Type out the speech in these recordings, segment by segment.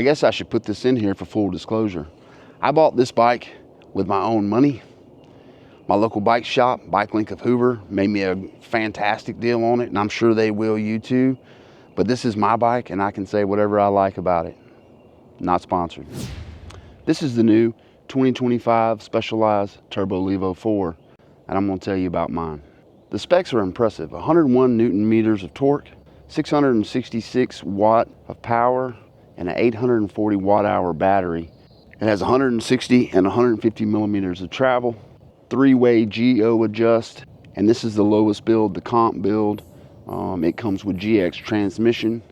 I guess I should put this in here for full disclosure. I bought this bike with my own money. My local bike shop, Bike Link of Hoover, made me a fantastic deal on it, and I'm sure they will you too. But this is my bike, and I can say whatever I like about it. Not sponsored. This is the new 2025 Specialized Turbo Levo 4, and I'm going to tell you about mine. The specs are impressive. 101 Newton meters of torque, 666 watt of power, and an 840 watt hour battery. It has 160 and 150 millimeters of travel, 3-way GO adjust, and this is the lowest build, the comp build. It comes with GX transmission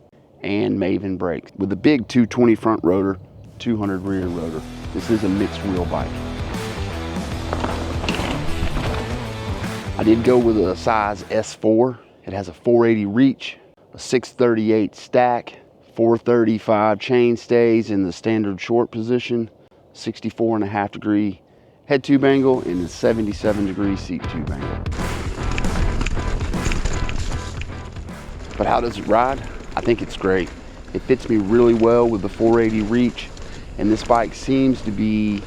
and Maven brakes with a big 220 front rotor, 200 rear rotor. This is a mixed wheel bike. I did go with a size S4. It has a 480 reach, a 638 stack, 435 chain stays in the standard short position, 64.5 degree head tube angle, and a 77 degree seat tube angle. But how does it ride? I think it's great. It fits me really well with the 480 reach, and this bike seems to be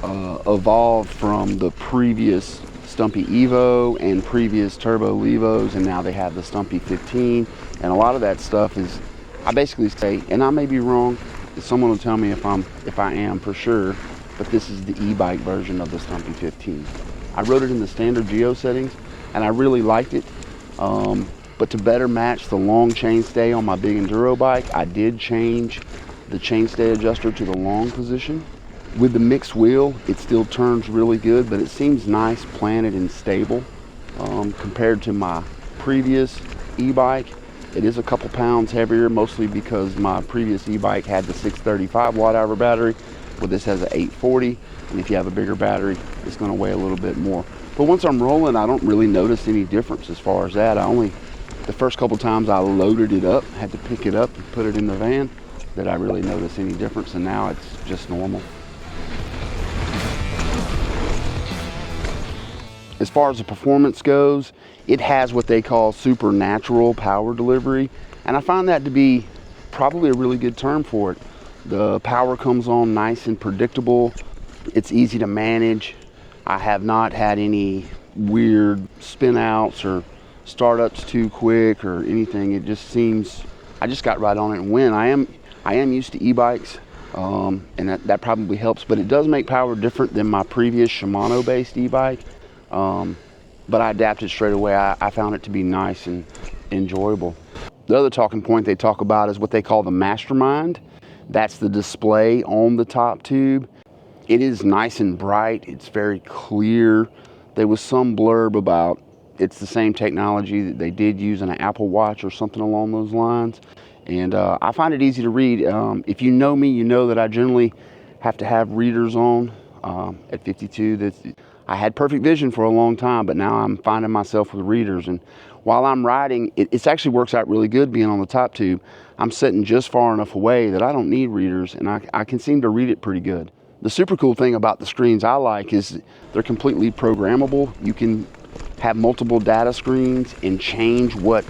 evolved from the previous Stumpy Evo and previous Turbo Levos, and now they have the Stumpy 15, and a lot of that stuff is, I basically say, and I may be wrong, someone will tell me if I am for sure, but this is the e-bike version of the Stumpy 15. I rode it in the standard geo settings, and I really liked it. But to better match the long chainstay on my big enduro bike, I did change the chainstay adjuster to the long position. With the mixed wheel, it still turns really good, but it seems nice, planted, and stable. Compared to my previous e-bike, it is a couple pounds heavier, mostly because my previous e-bike had the 635 watt hour battery. Well, this has an 840, and if you have a bigger battery, it's going to weigh a little bit more. But once I'm rolling, I don't really notice any difference as far as that. The first couple times I loaded it up, had to pick it up and put it in the van, that I really noticed any difference, and now it's just normal. As far as the performance goes, it has what they call supernatural power delivery, and I find that to be probably a really good term for it. The power comes on nice and predictable. It's easy to manage. I have not had any weird spin outs or startups too quick or anything. It just seems, I just got right on it and went. I am used to e-bikes, and that probably helps, but it does make power different than my previous Shimano based e-bike. But I adapted straight away. I found it to be nice and enjoyable. The other talking point they talk about is what they call the mastermind. That's the display on the top tube. It is nice and bright. It's very clear. There was some blurb about it's the same technology that they did use in an Apple Watch or something along those lines. And I find it easy to read. If you know me, you know that I generally have to have readers on. At 52, I had perfect vision for a long time, but now I'm finding myself with readers. And while I'm riding, it actually works out really good being on the top tube. I'm sitting just far enough away that I don't need readers, and I can seem to read it pretty good. The super cool thing about the screens I like is they're completely programmable. You can have multiple data screens and change what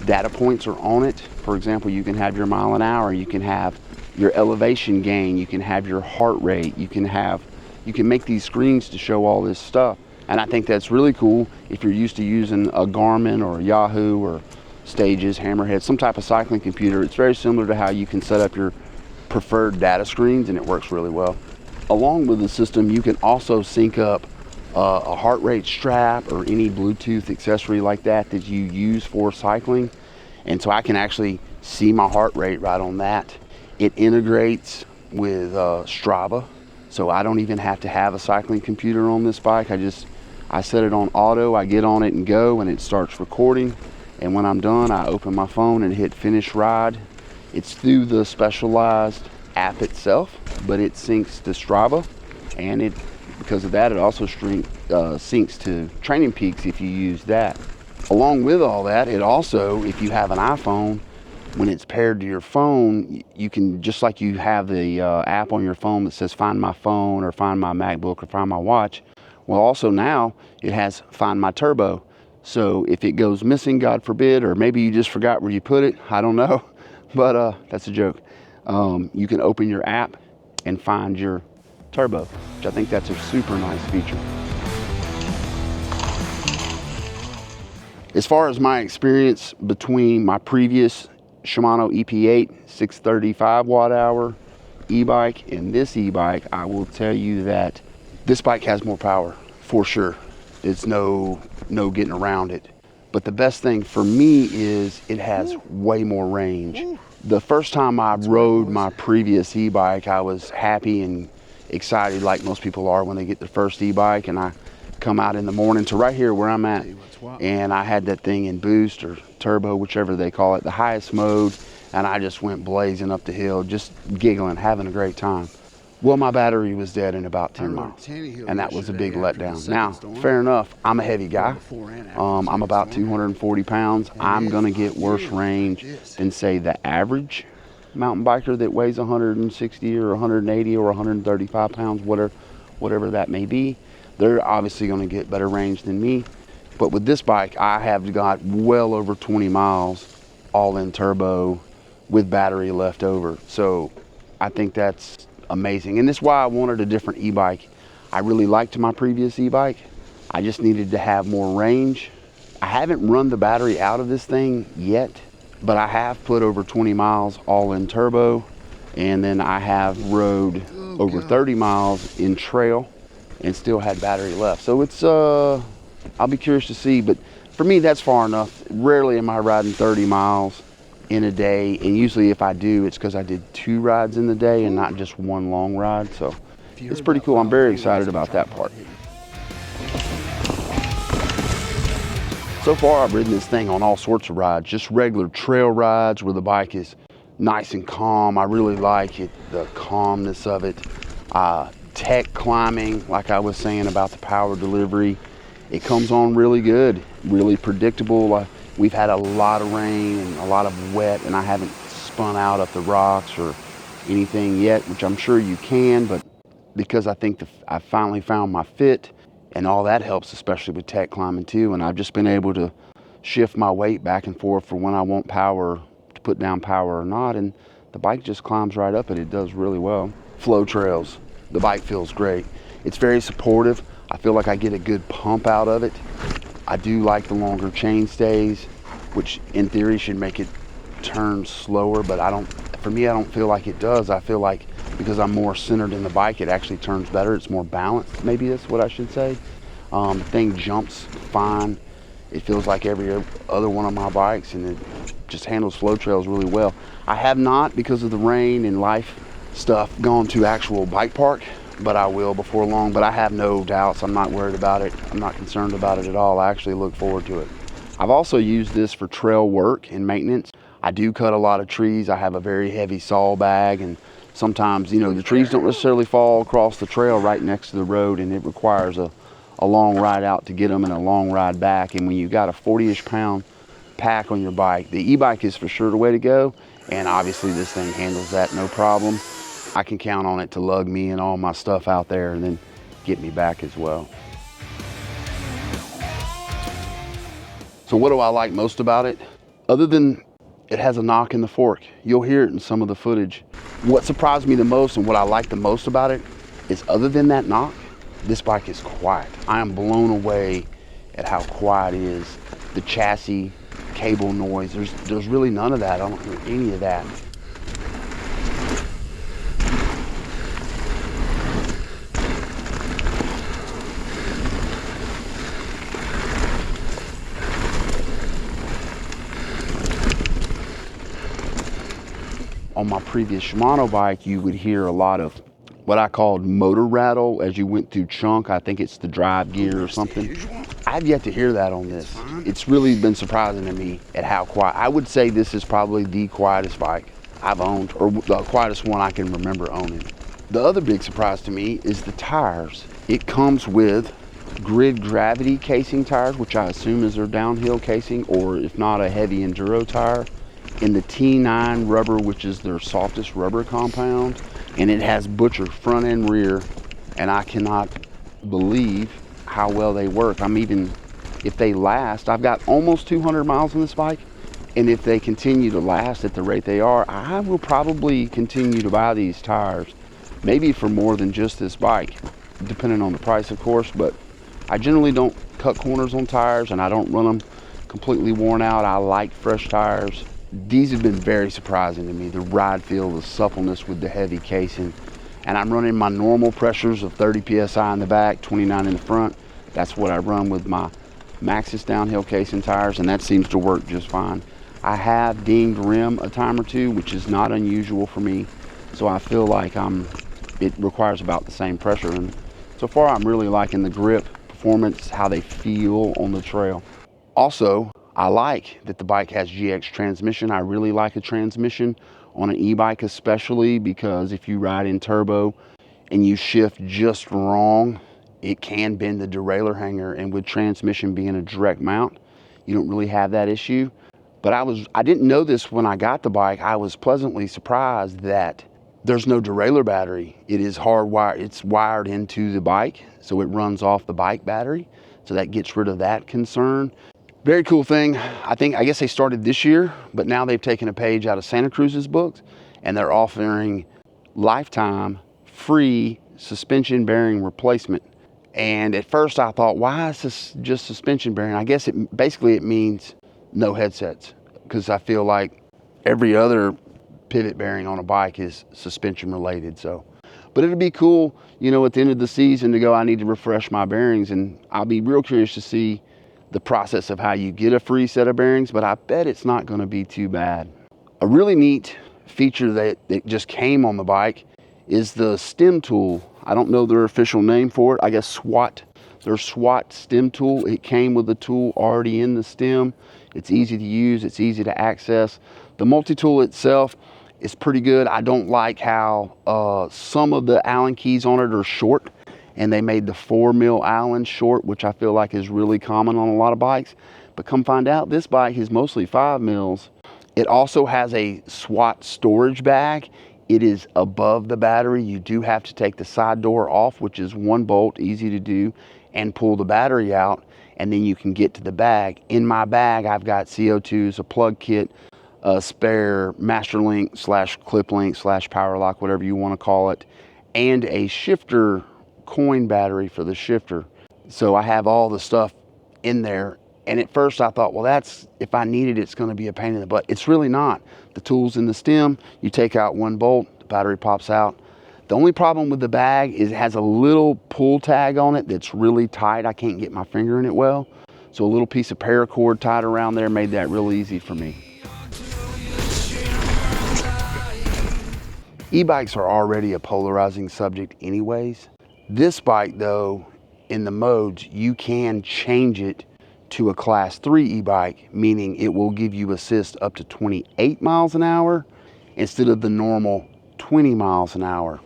data points are on it. For example, you can have your mile an hour, you can have your elevation gain, you can have your heart rate, you can make these screens to show all this stuff. And I think that's really cool if you're used to using a Garmin or a Yahoo or Stages, Hammerhead, some type of cycling computer. It's very similar to how you can set up your preferred data screens, and it works really well. Along with the system, you can also sync up a heart rate strap or any Bluetooth accessory like that you use for cycling. And so I can actually see my heart rate right on that. It integrates with Strava, so I don't even have to have a cycling computer on this bike. I set it on auto, I get on it and go, and it starts recording. And when I'm done, I open my phone and hit finish ride. It's through the Specialized app itself, but it syncs to Strava, and because of that, it also syncs to Training Peaks if you use that. Along with all that, it also, if you have an iPhone, when it's paired to your phone, you can, just like you have the app on your phone that says Find My Phone or Find My MacBook or Find My Watch, well, also now it has Find My Turbo. So if it goes missing, God forbid, or maybe you just forgot where you put it, I don't know, but that's a joke. You can open your app and find your turbo, which I think that's a super nice feature. As far as my experience between my previous Shimano EP8 635 watt hour e-bike and this e-bike, I will tell you that this bike has more power for sure. It's no getting around it. But the best thing for me is it has way more range. The first time I rode my previous e-bike, I was happy and excited like most people are when they get their first e-bike, and I come out in the morning to right here where I'm at, and I had that thing in boost or turbo, whichever they call it, the highest mode, and I just went blazing up the hill, just giggling, having a great time. Well, my battery was dead in about 10 miles, and that was a big letdown. Now, fair enough, I'm a heavy guy. I'm about 240 pounds. I'm gonna get worse range than, say, the average mountain biker that weighs 160 or 180 or 135 pounds, whatever that may be. They're obviously gonna get better range than me. But with this bike, I have got well over 20 miles all in turbo with battery left over. So I think that's amazing. And that's why I wanted a different e-bike. I really liked my previous e-bike. I just needed to have more range. I haven't run the battery out of this thing yet, but I have put over 20 miles all in turbo. And then I have rode over 30 miles in trail and still had battery left. So it's, I'll be curious to see, but for me, that's far enough. Rarely am I riding 30 miles in a day, and usually if I do, it's because I did 2 rides in the day and not just one long ride. So it's pretty cool. I'm very excited about that part. So far, I've ridden this thing on all sorts of rides, just regular trail rides where the bike is nice and calm. I really like it, the calmness of it. Tech climbing, like I was saying about the power delivery, it comes on really good, really predictable. We've had a lot of rain and a lot of wet, and I haven't spun out up the rocks or anything yet, which I'm sure you can, but because I think I finally found my fit, and all that helps, especially with tech climbing too, and I've just been able to shift my weight back and forth for when I want power, to put down power or not, and the bike just climbs right up, and it does really well. Flow trails, the bike feels great. It's very supportive. I feel like I get a good pump out of it. I do like the longer chain stays, which in theory should make it turn slower, but for me, I don't feel like it does. I feel like because I'm more centered in the bike, it actually turns better. It's more balanced, maybe that's what I should say. The thing jumps fine. It feels like every other one of my bikes, and it just handles flow trails really well. I have not, because of the rain and life stuff, gone to actual bike park, but I will before long. But I have no doubts. I'm not worried about it. I'm not concerned about it at all. I actually look forward to it. I've also used this for trail work and maintenance. I do cut a lot of trees. I have a very heavy saw bag, and sometimes, the trees don't necessarily fall across the trail right next to the road, and it requires a long ride out to get them and a long ride back. And when you've got a 40-ish pound pack on your bike, the e-bike is for sure the way to go. And obviously this thing handles that no problem. I can count on it to lug me and all my stuff out there and then get me back as well. So what do I like most about it? Other than it has a knock in the fork. You'll hear it in some of the footage. What surprised me the most and what I like the most about it is, other than that knock, this bike is quiet. I am blown away at how quiet it is. The chassis, cable noise, there's really none of that. I don't hear any of that. On my previous Shimano bike, you would hear a lot of what I called motor rattle as you went through chunk. I think it's the drive gear or something. I've yet to hear that on this. It's really been surprising to me at how quiet. I would say this is probably the quietest bike I've owned, or the quietest one I can remember owning. The other big surprise to me is the tires. It comes with grid gravity casing tires, which I assume is their downhill casing, or if not, a heavy enduro tire, in the T9 rubber, which is their softest rubber compound, and it has butcher front and rear, and I cannot believe how well they work. If they last, I've got almost 200 miles on this bike, And if they continue to last at the rate they are, I will probably continue to buy these tires, maybe for more than just this bike, depending on the price, of course. But I generally don't cut corners on tires, and I don't run them completely worn out. I like fresh tires. These have been very surprising to me. The ride feel, the suppleness with the heavy casing. And I'm running my normal pressures of 30 psi in the back, 29 in the front. That's what I run with my Maxxis downhill casing tires, and that seems to work just fine. I have dinged rim a time or two, which is not unusual for me. So I feel like it requires about the same pressure. And so far, I'm really liking the grip, performance, how they feel on the trail. Also, I like that the bike has GX transmission. I really like a transmission on an e-bike, especially because if you ride in turbo and you shift just wrong, it can bend the derailleur hanger. And with transmission being a direct mount, you don't really have that issue. But I didn't know this when I got the bike. I was pleasantly surprised that there's no derailleur battery. It is hardwired. It's wired into the bike, so it runs off the bike battery. So that gets rid of that concern. Very cool thing. I guess they started this year, but now they've taken a page out of Santa Cruz's books, and they're offering lifetime free suspension bearing replacement. And at first I thought, why is this just suspension bearing? I guess it means no headsets, because I feel like every other pivot bearing on a bike is suspension related. So, but it'll be cool, at the end of the season to go, I need to refresh my bearings, and I'll be real curious to see the process of how you get a free set of bearings, but I bet it's not going to be too bad. A really neat feature that just came on the bike is the stem tool. I don't know their official name for it. I guess SWAT. Their SWAT stem tool. It came with the tool already in the stem. It's easy to use. It's easy to access. The multi-tool itself is pretty good. I don't like how some of the Allen keys on it are short, and they made the 4mm Allen short, which I feel like is really common on a lot of bikes. But come find out, this bike is mostly 5mm. It also has a SWAT storage bag. It is above the battery. You do have to take the side door off, which is one bolt, easy to do, and pull the battery out, and then you can get to the bag. In my bag, I've got CO2s, a plug kit, a spare master link / clip link / power lock, whatever you want to call it, and a shifter coin battery for the shifter. So I have all the stuff in there. And at first I thought, well, if I need it, it's going to be a pain in the butt. It's really not. The tool's in the stem. You take out one bolt, the battery pops out. The only problem with the bag is it has a little pull tag on it that's really tight. I can't get my finger in it well. So a little piece of paracord tied around there made that real easy for me. E-bikes are already a polarizing subject anyways. This bike though, in the modes, you can change it to a class 3 e-bike, meaning it will give you assist up to 28 miles an hour instead of the normal 20 miles an hour.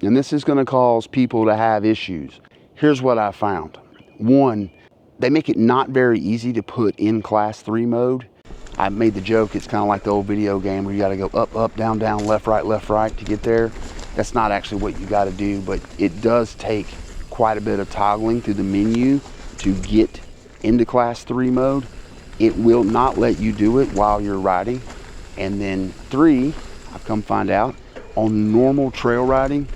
And this is going to cause people to have issues. Here's what I found. One, they make it not very easy to put in class 3 mode. I made the joke, it's kind of like the old video game where you got to go up, up, down, down, left, right to get there. That's not actually what you got to do, but it does take quite a bit of toggling through the menu to get into class 3 mode. It will not let you do it while you're riding. And then 3, I've come find out, on normal trail riding,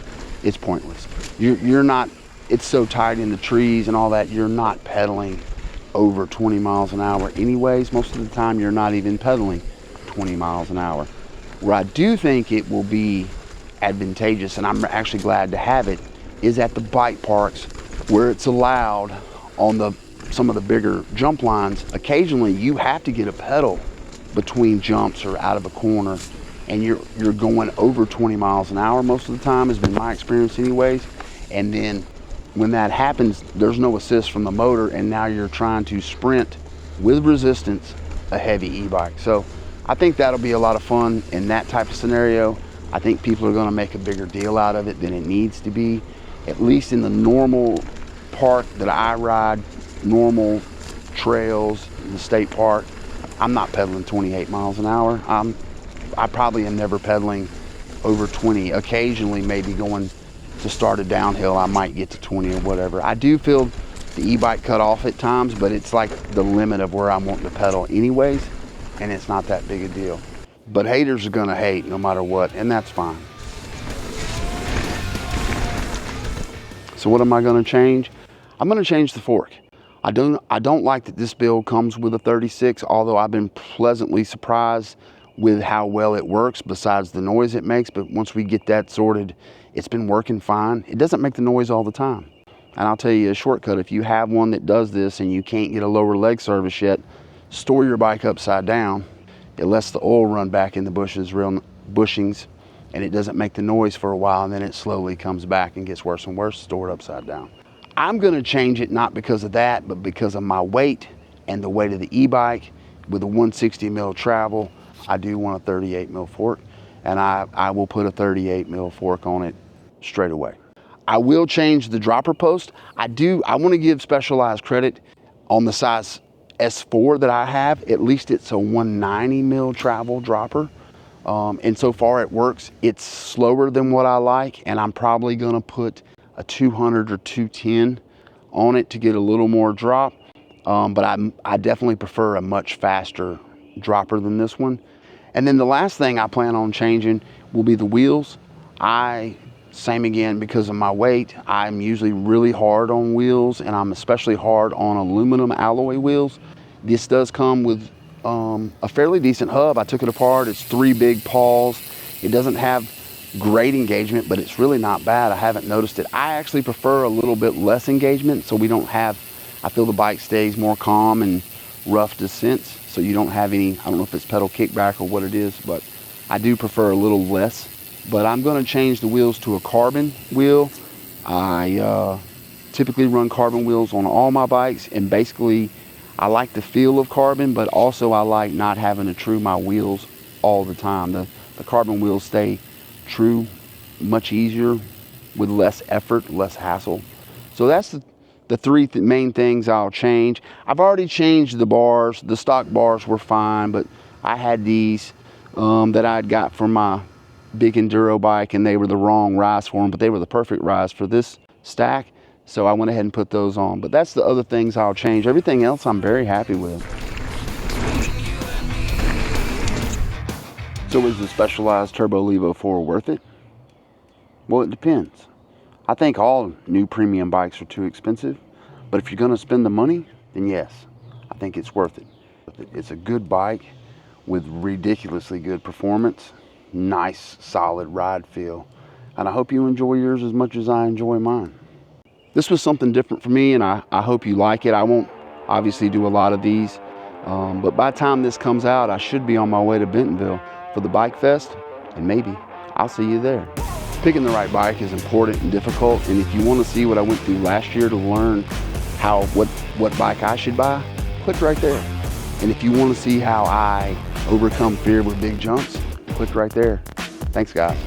it's pointless. You're not, it's so tight in the trees and all that, you're not pedaling over 20 miles an hour anyways. Most of the time you're not even pedaling 20 miles an hour. Where I do think it will be advantageous, and I'm actually glad to have it, is at the bike parks where it's allowed on some of the bigger jump lines. Occasionally you have to get a pedal between jumps or out of a corner, and you're going over 20 miles an hour most of the time, has been my experience anyways. And then when that happens, there's no assist from the motor, and now you're trying to sprint with resistance a heavy e-bike. So I think that'll be a lot of fun in that type of scenario. I think people are going to make a bigger deal out of it than it needs to be. At least in the normal park that I ride, normal trails in the state park, I'm not pedaling 28 miles an hour. I probably am never pedaling over 20. Occasionally, maybe going to start a downhill, I might get to 20 or whatever. I do feel the e-bike cut off at times, but it's like the limit of where I'm wanting to pedal anyways. and it's not that big a deal. But haters are gonna hate no matter what, and that's fine. So what am I gonna change? I'm gonna change the fork. I don't like that this build comes with a 36, although I've been pleasantly surprised with how well it works besides the noise it makes. But once we get that sorted, it's been working fine. It doesn't make the noise all the time. And I'll tell you a shortcut, if you have one that does this and you can't get a lower leg service yet, store your bike upside down. It lets the oil run back in the bushings, and it doesn't make the noise for a while, and then it slowly comes back and gets worse and worse stored upside down. I'm gonna change it not because of that, but because of my weight and the weight of the e-bike. With a 160 mil travel, I do want a 38 mil fork, and I will put a 38 mil fork on it straight away. I will change the dropper post. I wanna give Specialized credit on the size S4 that I have. At least it's a 190 mil travel dropper. And so far it works. It's slower than what I like, and I'm probably gonna put a 200 or 210 on it to get a little more drop. But I definitely prefer a much faster dropper than this one. And then the last thing I plan on changing will be the wheels. Same again, because of my weight, I'm usually really hard on wheels, and I'm especially hard on aluminum alloy wheels. This does come with a fairly decent hub. I took it apart. It's 3 big paws. It doesn't have great engagement, but it's really not bad. I haven't noticed it. I actually prefer a little bit less engagement, so I feel the bike stays more calm and rough descents, so you don't have any, I don't know if it's pedal kickback or what it is, but I do prefer a little less. But I'm gonna change the wheels to a carbon wheel. I typically run carbon wheels on all my bikes, and basically I like the feel of carbon, but also I like not having to true my wheels all the time. The carbon wheels stay true much easier with less effort, less hassle. So that's the three main things I'll change. I've already changed the bars. The stock bars were fine, but I had these that I'd got from my big enduro bike, and they were the wrong rise for them, but they were the perfect rise for this stack. So I went ahead and put those on. But that's the other things I'll change. Everything else I'm very happy with. So is the Specialized Turbo Levo 4 worth it? Well, it depends. I think all new premium bikes are too expensive, but if you're gonna spend the money, then yes, I think it's worth it. It's a good bike with ridiculously good performance, nice, solid ride feel, and I hope you enjoy yours as much as I enjoy mine. This was something different for me, and I hope you like it. I won't obviously do a lot of these, but by the time this comes out, I should be on my way to Bentonville for the Bike Fest, and maybe I'll see you there. Picking the right bike is important and difficult, and if you want to see what I went through last year to learn what bike I should buy, click right there. And if you want to see how I overcome fear with big jumps, click right there. Thanks, guys.